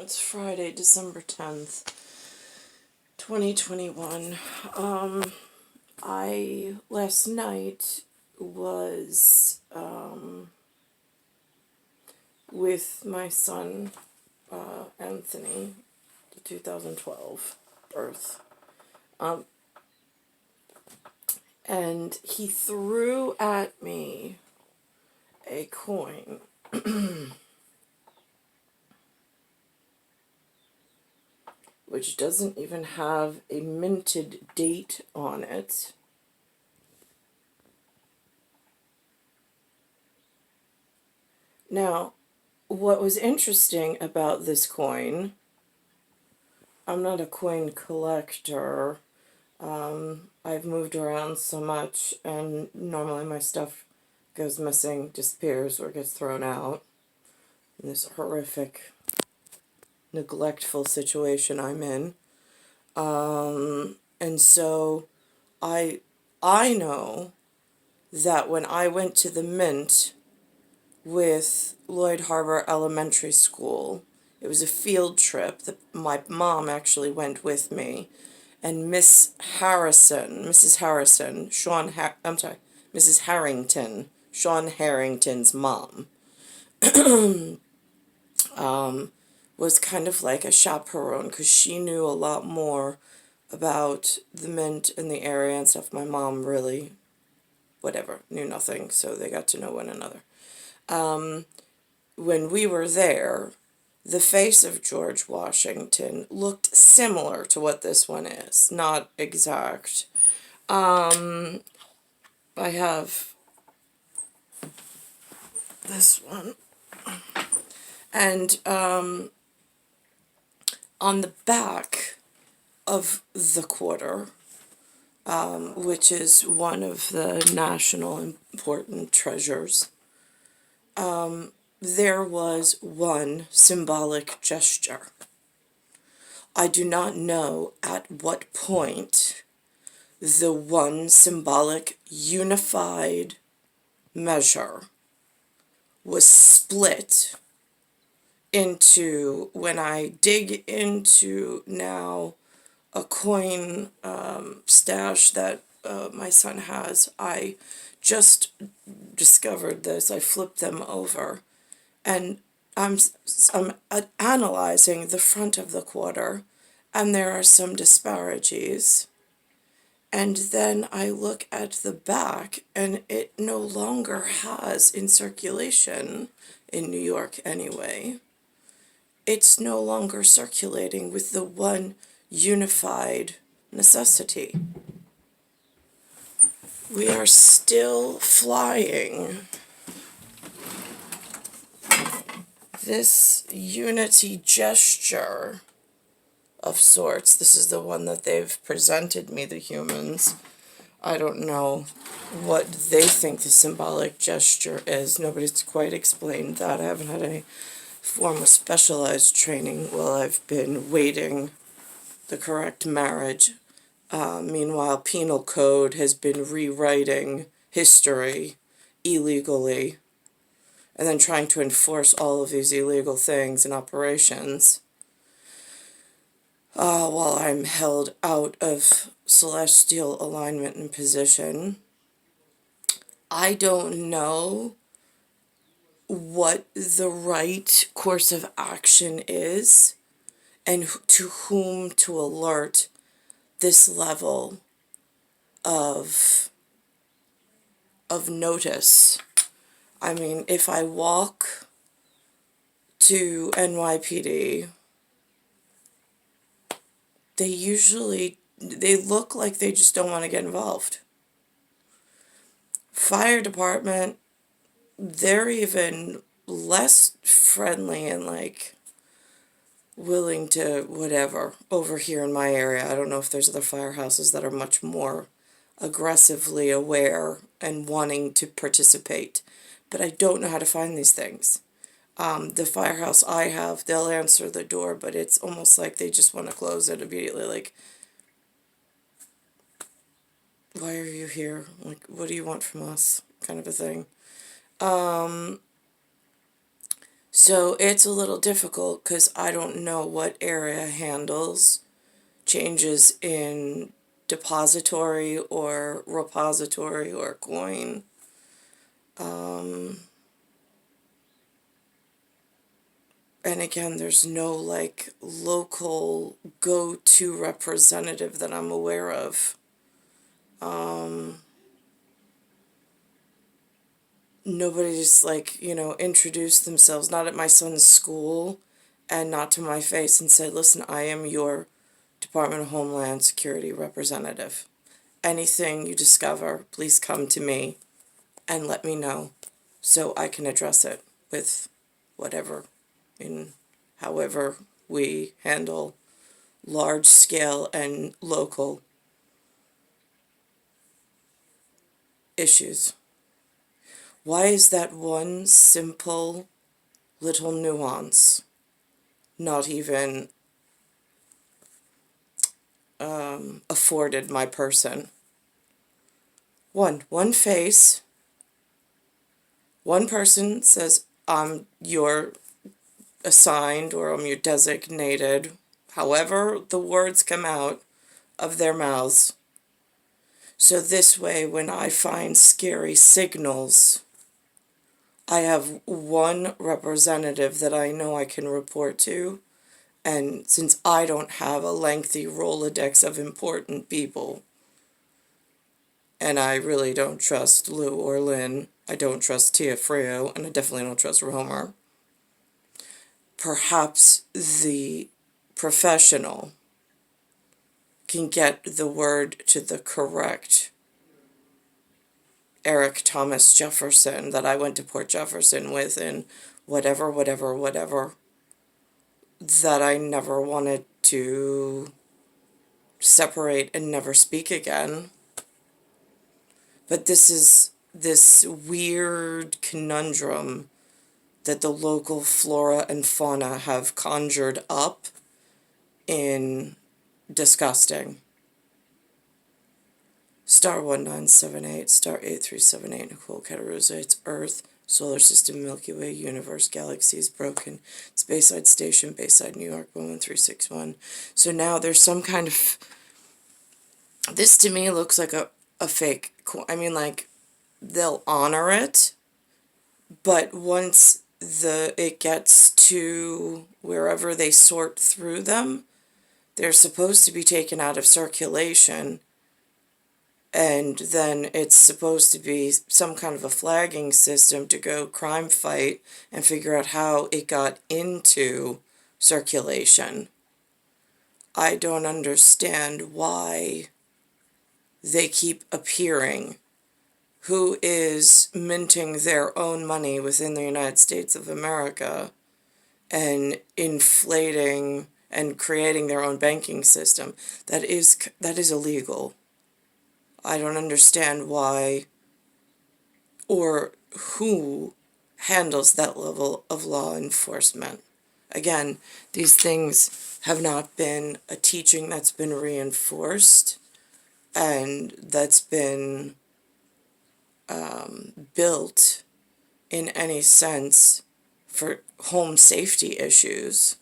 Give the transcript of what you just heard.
It's Friday, December 10th, 2021. Last night was, with my son, Anthony, the 2012 birth. And he threw at me a coin. Which doesn't even have a minted date on it. Now, what was interesting about this coin, I'm not a coin collector. I've moved around so much, and normally my stuff goes missing, disappears, or gets thrown out. In this horrific, neglectful situation I'm in. And so I know that when I went to the Mint with Lloyd Harbor Elementary School, it was a field trip that my mom actually went with me, and Mrs. Harrington, Sean Harrington's mom, was kind of like a chaperone, because she knew a lot more about the Mint in the area and stuff. My mom really, knew nothing, so they got to know one another. When we were there, the face of George Washington looked similar to what this one is. Not exact. I have this one. And on the back of the Quater, which is one of the national important treasures, there was one symbolic gesture. I do not know at what point the one symbolic unified measure was split into, when I dig into now a coin stash that my son has, I just discovered this. I flipped them over, and I'm analyzing the front of the Quater, and there are some disparities. And then I look at the back, and it no longer has, in circulation, in New York anyway, it's no longer circulating with the one unified necessity. We are still flying this unity gesture of sorts. This is the one that they've presented me, the humans. I don't know what they think the symbolic gesture is. Nobody's quite explained that. I haven't had any form of specialized training while I've been waiting the correct marriage. Meanwhile, penal code has been rewriting history illegally, and then trying to enforce all of these illegal things and operations, while I'm held out of celestial alignment and position. I don't know what the right course of action is, and to whom to alert this level of notice. I mean, if I walk to NYPD, they look like they just don't want to get involved. Fire department, they're even less friendly and willing to whatever over here in my area. I don't know if there's other firehouses that are much more aggressively aware and wanting to participate, but I don't know how to find these things. The firehouse I have, they'll answer the door, but it's almost like they just want to close it immediately. Why are you here? What do you want from us? Kind of a thing. So it's a little difficult because I don't know what area handles changes in depository or repository or coin. And again, there's no like local go-to representative that I'm aware of. Nobody's like, introduced themselves, not at my son's school and not to my face and said, listen, I am your Department of Homeland Security representative. Anything you discover, please come to me and let me know so I can address it with whatever, however we handle large scale and local issues. Why is that one simple little nuance not even afforded my person? One face, one person says, I'm your assigned or I'm your designated, however the words come out of their mouths. So this way, when I find scary signals, I have one representative that I know I can report to. And since I don't have a lengthy Rolodex of important people, and I really don't trust Lou or Lynn, I don't trust Tia Frio, and I definitely don't trust Romer, perhaps the professional can get the word to the correct Eric Thomas Jefferson that I went to Port Jefferson with in whatever, that I never wanted to separate and never speak again. But this is this weird conundrum that the local flora and fauna have conjured up in disgusting. Star 1978, star 8378, Nicole, Cattaruzza, it's Earth, Solar System, Milky Way, Universe, Galaxies, Broken, it's Bayside Station, Bayside, New York, 11361. So now there's some kind of, this to me looks like a fake, I mean, like, they'll honor it, but once it gets to wherever they sort through them, they're supposed to be taken out of circulation, and then it's supposed to be some kind of a flagging system to go crime fight and figure out how it got into circulation. I don't understand why they keep appearing. Who is minting their own money within the United States of America and inflating and creating their own banking system? That is illegal. I don't understand why or who handles that level of law enforcement. Again, these things have not been a teaching that's been reinforced and that's been built in any sense for home safety issues.